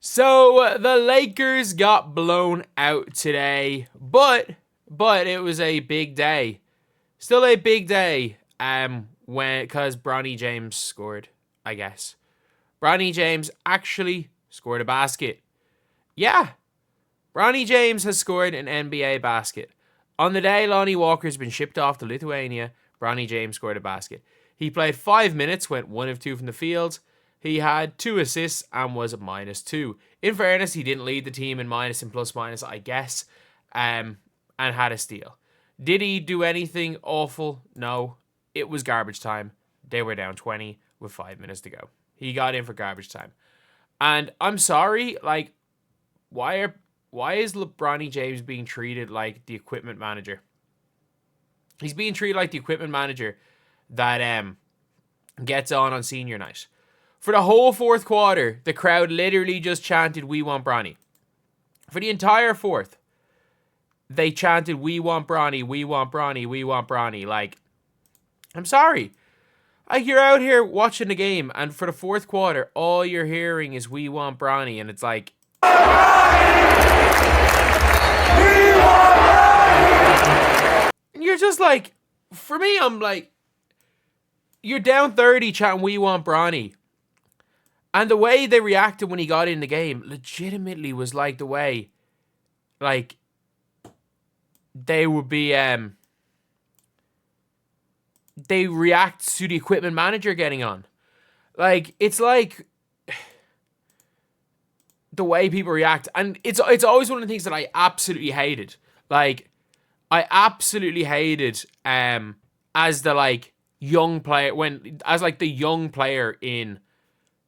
So the Lakers got blown out today, but it was a big day. Still a big day. Because Bronny James scored, I guess. Bronny James actually scored a basket. Yeah, Bronny James has scored an NBA basket. On the day Lonnie Walker's been shipped off to Lithuania, Bronny James scored a basket. He played 5 minutes, went 1 of 2 from the field. He had 2 assists and was -2. In fairness, he didn't lead the team in minus and plus minus, I guess, and had a steal. Did he do anything awful? No. It was garbage time. They were down 20 with 5 minutes to go. He got in for garbage time. And I'm sorry, like, why is Bronny James being treated like the equipment manager? He's being treated like the equipment manager that gets on senior night. For the whole fourth quarter, the crowd literally just chanted, "We want Bronny." For the entire fourth, they chanted, "We want Bronny, we want Bronny, we want Bronny." Like, I'm sorry. Like, you're out here watching the game, and for the fourth quarter, all you're hearing is, "We want Bronny," and it's like... And you're just like... For me, I'm like... You're down 30 chanting, "We want Bronny." And the way they reacted when he got in the game legitimately was like the way, like, they would be, they react to the equipment manager getting on. Like, it's like the way people react. And it's always one of the things that I absolutely hated. Like, I absolutely hated as the, like, young player, as, like, the young player in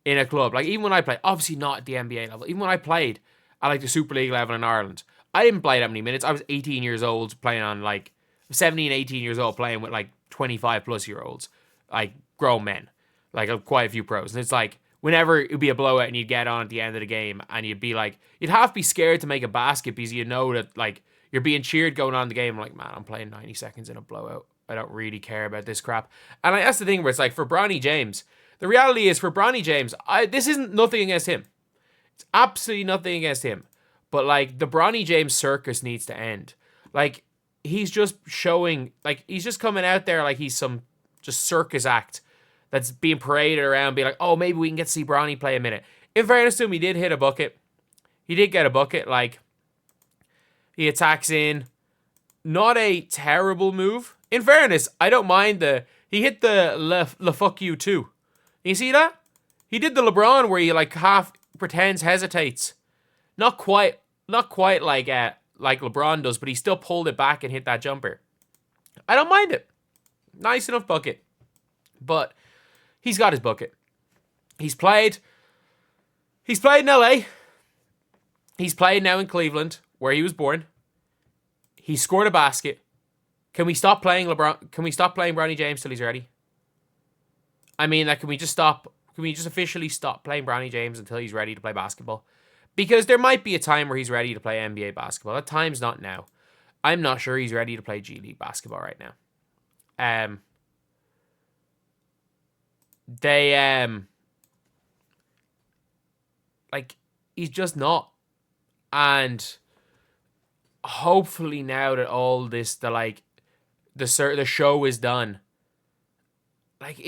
a club. Like, even when I played, obviously not at the NBA level, even when I played at, like, the Superleague level in Ireland, I didn't play that many minutes. I was 18 years old playing on, like, 17, 18 years old playing with, like, 25 plus year olds, like, grown men, like, quite a few pros. And it's like, whenever it would be a blowout and you'd get on at the end of the game and you'd be like, you'd have to be scared to make a basket because you know that, like, you're being cheered going on the game. I'm like, man, I'm playing 90 seconds in a blowout. I don't really care about this crap. And like, that's the thing where it's like, for Bronny James, the reality is, for Bronny James, this isn't nothing against him. It's absolutely nothing against him. But, like, the Bronny James circus needs to end. Like, he's just showing, like, he's just coming out there like he's some just circus act that's being paraded around, being like, oh, maybe we can get to see Bronny play a minute. In fairness to him, he did hit a bucket. He did get a bucket. Like, he attacks in. Not a terrible move. In fairness, I don't mind he hit the le fuck you too. You see that? He did the LeBron where he, like, half pretends, hesitates. Not quite like LeBron does, but he still pulled it back and hit that jumper. I don't mind it. Nice enough bucket. But he's got his bucket. He's played in LA. He's played now in Cleveland, where he was born. He scored a basket. Can we stop playing LeBron? Can we stop playing Bronny James till he's ready? I mean, like, can we just officially stop playing Bronny James until he's ready to play basketball? Because there might be a time where he's ready to play NBA basketball. That time's not now. I'm not sure he's ready to play G League basketball right now. Like, he's just not. And hopefully now that all this, the show is done, like,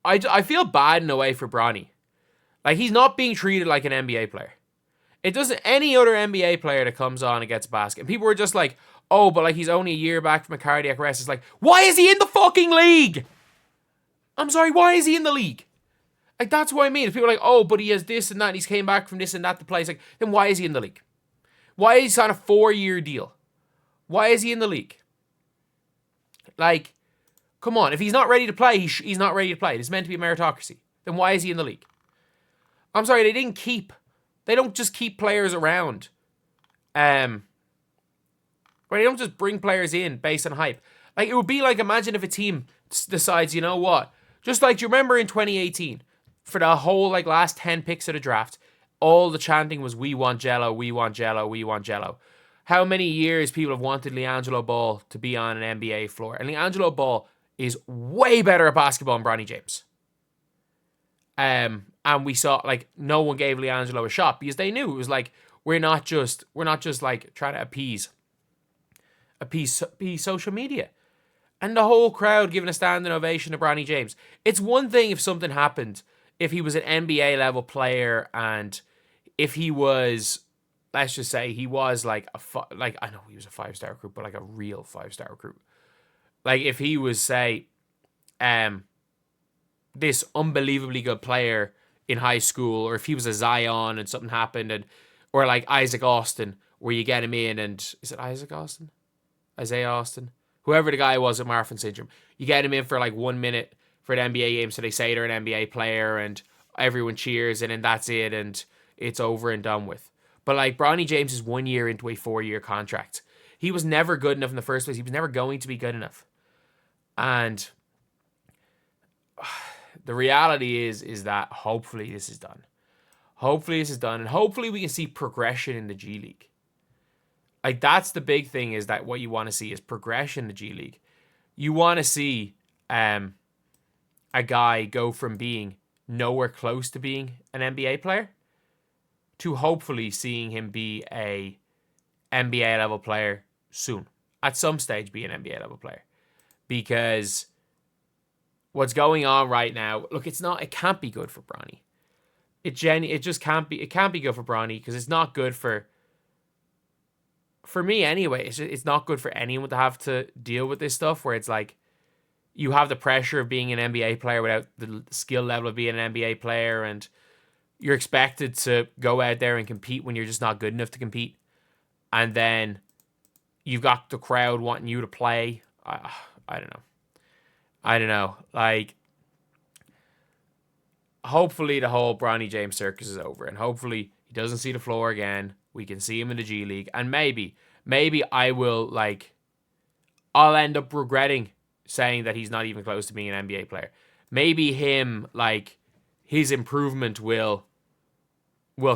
I feel bad in a way for Bronny. Like, he's not being treated like an NBA player. It doesn't, any other NBA player that comes on and gets a basket. And people were just like, oh, but, like, he's only a year back from a cardiac arrest. It's like, why is he in the fucking league? I'm sorry, why is he in the league? Like, that's what I mean. If people are like, oh, but he has this and that, and he's came back from this and that to play. It's like, then why is he in the league? Why is he on a 4-year deal? Why is he in the league? Like, come on. If he's not ready to play, he's not ready to play. It's meant to be a meritocracy. Then why is he in the league? I'm sorry, they don't just keep players around. They don't just bring players in based on hype. Like, it would be like, imagine if a team decides, you know what? Just like, do you remember in 2018, for the whole, like, last 10 picks of the draft, all the chanting was, we want Jello, we want Jello, we want Jello. How many years people have wanted LiAngelo Ball to be on an NBA floor? And LiAngelo Ball is way better at basketball than Bronny James. And we saw, like, no one gave LiAngelo a shot because they knew it was like, we're not just like trying to appease social media. And the whole crowd giving a standing ovation to Bronny James. It's one thing if something happened, if he was an NBA level player, and if he was, let's just say he was like I know he was a 5-star recruit, but like a real 5-star recruit. Like if he was, say, this unbelievably good player in high school, or if he was a Zion and something happened, and or like Isaac Austin, where you get him in, and is it Isaac Austin? Isaiah Austin? Whoever the guy was at Marfan syndrome. You get him in for like 1 minute for an NBA game, so they say they're an NBA player, and everyone cheers, and then that's it, and it's over and done with. But like Bronny James is 1 year into a 4-year contract. He was never good enough in the first place. He was never going to be good enough. And the reality is that hopefully this is done. Hopefully this is done, and hopefully we can see progression in the G League. Like, that's the big thing, is that what you want to see is progression in the G League. You want to see a guy go from being nowhere close to being an NBA player to hopefully seeing him be a NBA level player soon. At some stage be an NBA level player. Because what's going on right now, look, it can't be good for Bronny. It just can't be. It can't be good for Bronny, because it's not good for me anyway. It's not good for anyone to have to deal with this stuff, where it's like you have the pressure of being an NBA player without the skill level of being an NBA player, and you're expected to go out there and compete when you're just not good enough to compete. And then you've got the crowd wanting you to play. I don't know. Like, hopefully the whole Bronny James circus is over, and hopefully he doesn't see the floor again. We can see him in the G League, and maybe I will, like, I'll end up regretting saying that he's not even close to being an NBA player. Maybe him, like, his improvement will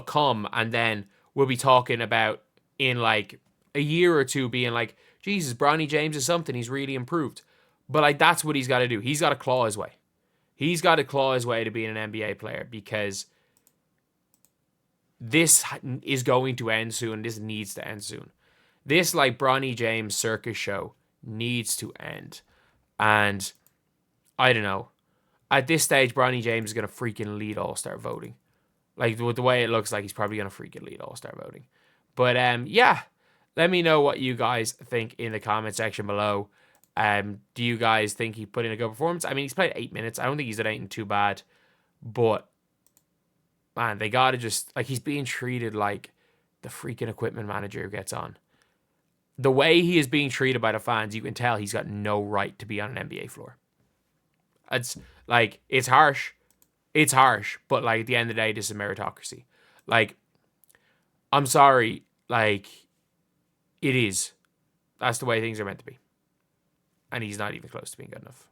come, and then we'll be talking about in like a year or two being like, Jesus, Bronny James is something. He's really improved. But like, that's what he's got to do. He's got to claw his way. He's got to claw his way to being an NBA player, because this is going to end soon. This needs to end soon. This, like, Bronny James circus show needs to end. And I don't know. At this stage, Bronny James is going to freaking lead All-Star voting. Like, with the way it looks like, he's probably going to freaking lead All-Star voting. But yeah, let me know what you guys think in the comment section below. Do you guys think he put in a good performance? I mean, he's played 8 minutes. I don't think he's done anything too bad. But man, they gotta just, like, he's being treated like the freaking equipment manager who gets on. The way he is being treated by the fans, you can tell he's got no right to be on an NBA floor. It's like, it's harsh. It's harsh, but like, at the end of the day, this is meritocracy. Like, I'm sorry, like, it is. That's the way things are meant to be. And he's not even close to being good enough.